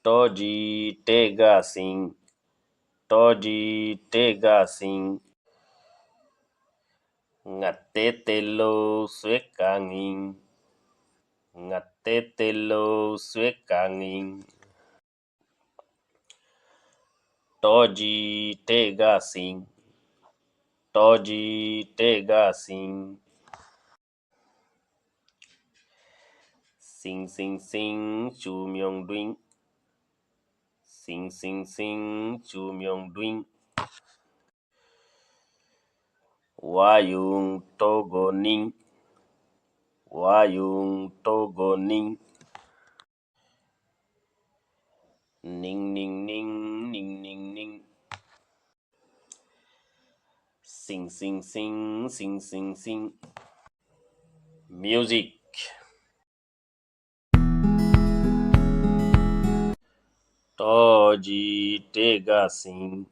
Toji tega sing, toji tega sing, ngatetelo swekanging, ngatetelo swekanging. Toji tega sing, toji tega sing. Sing sing sing, chu myong dwing. Sing sing sing, chu myong dwing. Wayung togo ning, wayung togo ning. Ning ning ning, ning ning ning. Sing sing sing, sing sing sing. Music. Toji tega sing.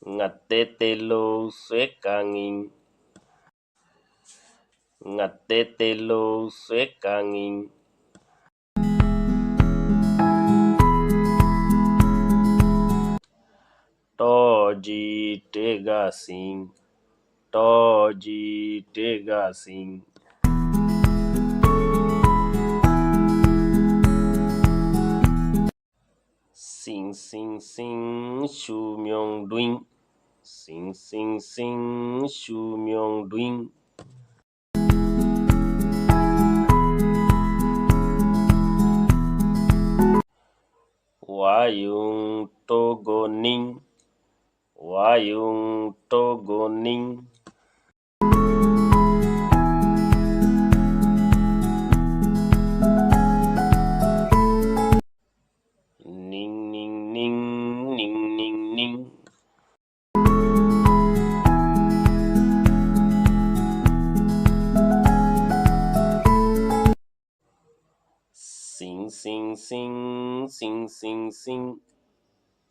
Ngatetelo swekanging, ngatetelo swekanging. Toji tega sing, toji tega sing. Sing sing sing, chu myong dwing. Sing sing sing, chu myong dwing. Wayung togo ning, wayung togo ning. Ning ning ning, ning ning ning. Sing sing sing, sing sing sing.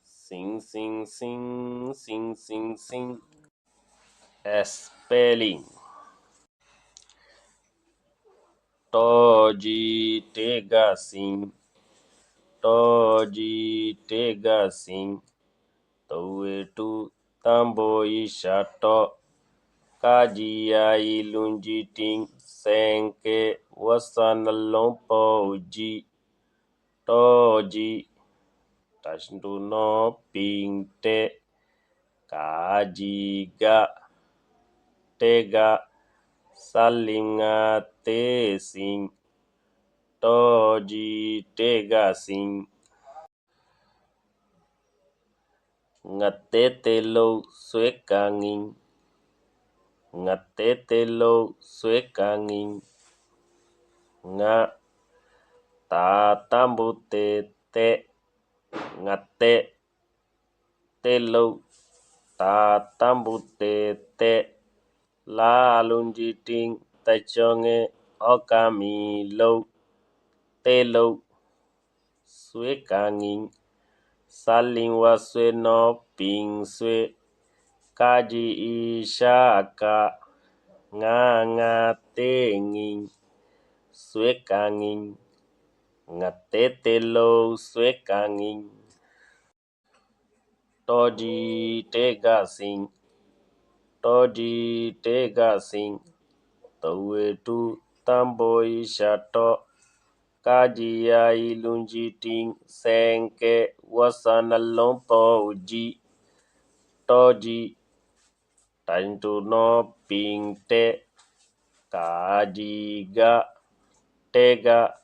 Sing sing sing, sing sing sing. Spelling. Toji tega sing, toji tega sing. Towetu tambo ishato. Kajia ilunjiting senke wasana lompo uji. Toji tashnuno pingte. Kajiga tega salinga te sing. Toji tega sing. Ngatetelo swekanging, ngatetelo swekanging. Nga tatambute te, ngate telo tatambute te. La lunjiting tachonge okami lo telo swekanging. Saling waswe no ping swe. Kaji ishaka nga tenging. Swekanging, ngatetelo swekanging. Toji tega sing, toji tega sing. Towetu tambo ishato. Kajia ilunjiting senke wasana lompo uji. Toji tantu no pingte. Kajiga tega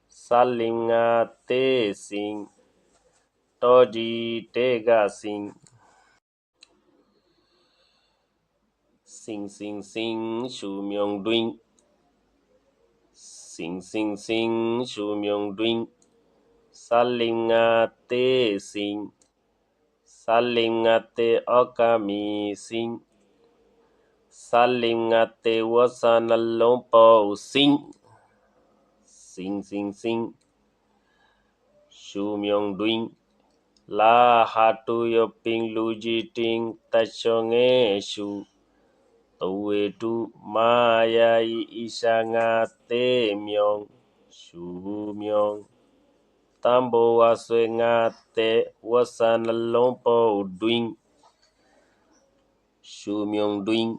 salinga te sing. Toji tega sing. Sing sing sing, chu myong dwing. Sing sing sing, chu myong dwing. Salinga te sing. Salinga te okami sing. Salinga te wasana lompo sing. Sing sing sing, chu myong dwing. La hatu yo ping lujiting tachonge shu. Towe tu mayai isangate myong shu myong tambo waswe ngate wasan lompo duing shu myong duing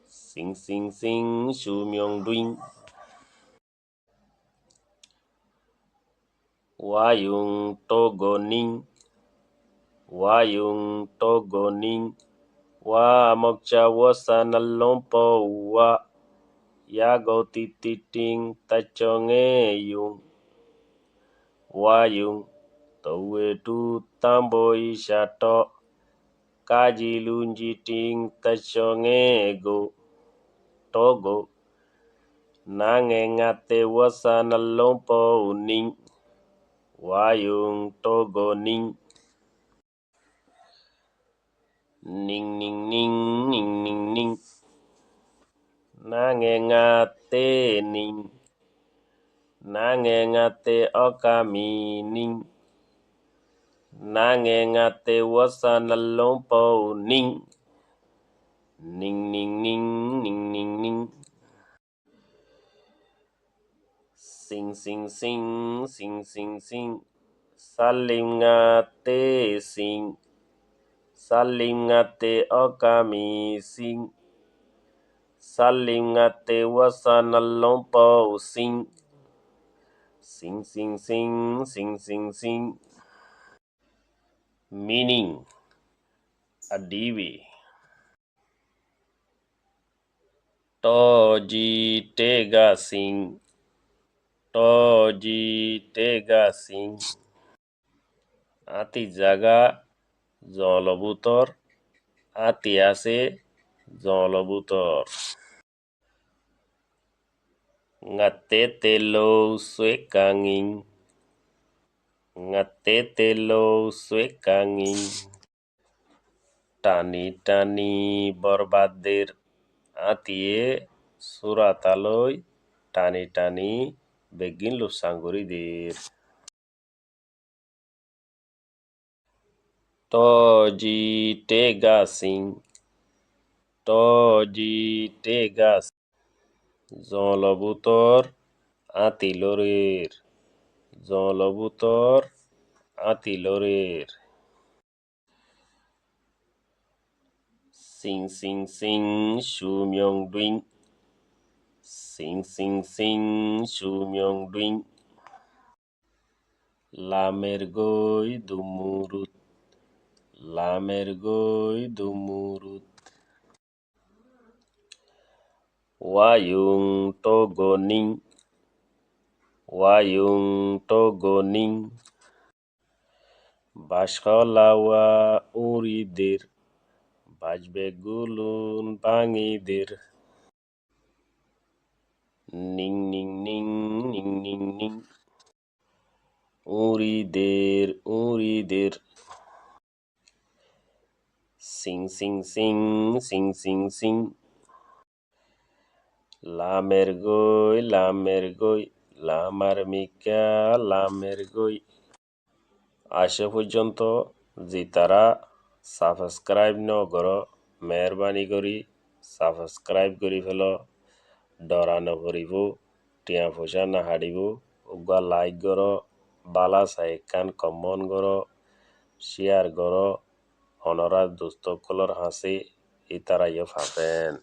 sing sing sing shu myong duing wayung togoning wayung togoning wa mokcha wasan lompo wa yago tititing tachonge yung wayung towe tu tambo ishato kaji lunjiting tachonge go togo nange ngate wasan lompo ning wayung togo ning ning ning ning ning ning ning nange ngate ning nange ngate okami ning nange ngate wasan lompo ning ning ning ning ning ning ning sing sing sing sing sing sing salim ngate sing salim ngate okami sing salim ngate wasan lompo sing sing sing sing sing sing sing meaning adiwi toji tega sing toji tega sing ati jaga jolobutor ati ase jolobutor ngatete lo swekanging ngatete lo swekanging টানি টানি বরবাদের আতিয়ে সুরাতালয় টানি টানি বেগিন লুসাঙ্গুরিদের টজি টেগাসিং টজি টেগাস জলবুতর আতিলরের জলবুতর আতিলরের সিং সিং সিং সুময়ং ডুইং সিং সিং সিং সুময়ং ডুইং লামের গই দুমুরুত লামের গই দুমুরুত wayung togoning wayung togoning বাঁশখলাওয়া উড়িদের বাজবে গুলুন বাঙিদের নিং নিং নিং নিং নিং নিং উড়িদের উড়িদের সিং সিং সিং সিং সিং সিং লামের গই লামার মিকা লামের গই আসে পর্যন্ত যে তারা সাবস্ক্রাইব নগর মেহরবানি করি সাবস্ক্রাইব করি ফেল ডরা নকরিব টিয়া পয়সা না হারিব উগা লাইক কর বালা সাইকান কমন কর শেয়ার কর অনরা দোস্ত কলর হাসি ইতারা ইয়ে ফাবেন